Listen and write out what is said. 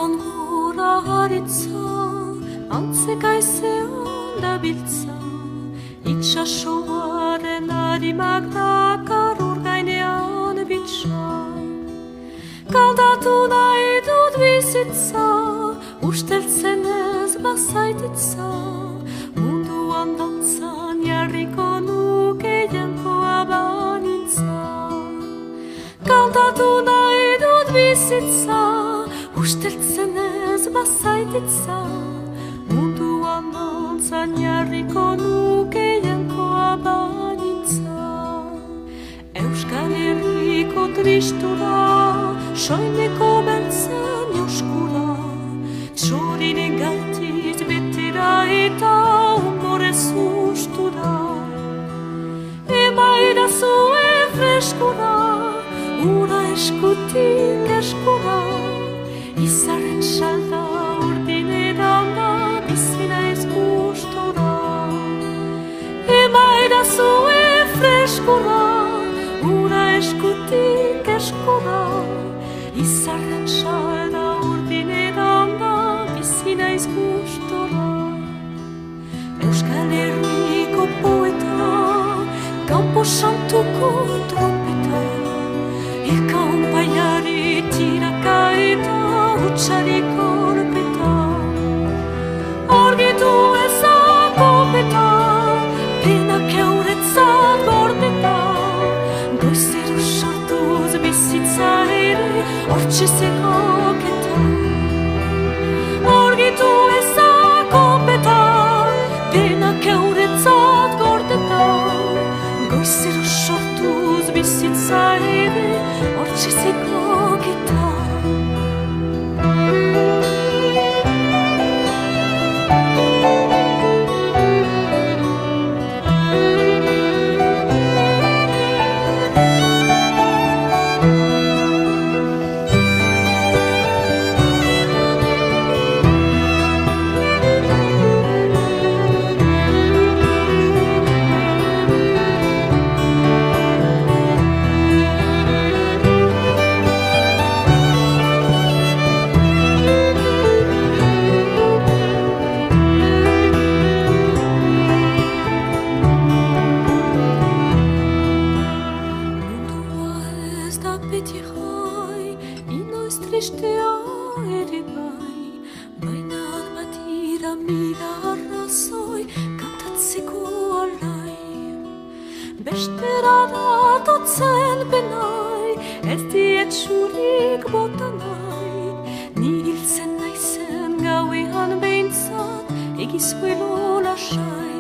Goizan gora haritza, antzekaizean dabiltza, itxasoaren harimak dakar ur gainean bitxa. Kaldatu nahi dut bizitza, usteltzen ez bazaititza, munduan dantzan jarriko nuke jankoa banintza. Kaldatu nahi dut bizitza, usteltzen ez bazaititza, munduan dantzan jarriko nuke jankoa banintza. Euskal Herriko tristura, soineko beltzen joskura, txorine gaitiz betira eta umore sustura. Emaida zuen freskura, ura eskutik eskura, izarren salda ordineran da bizina ez gustora. Emaida zuen freskura, ura eskutik eskura, izarren salda ordineran da bizina ez gustora. Euskal Herriko poeta, kanpo santuko trompeta, ekaunpaiari tiraka eta hutsari korpeta. Argitu ezakopeta, penak euretzat gordeta, goizero sortuz bizitza ere hortxe zekoketa. Argitu ezakopeta, penak euretzat gordeta, goizero sortuz bizitza ere hortxe zekoketa. Beti jai, inoiz tristea ere bai, baina batira mila arrazoi kantatzeko alai. Bestera datotzen benai, ez diet surik bota nahi, ni hiltzen naizen gauean behintzat egizuelo lasai.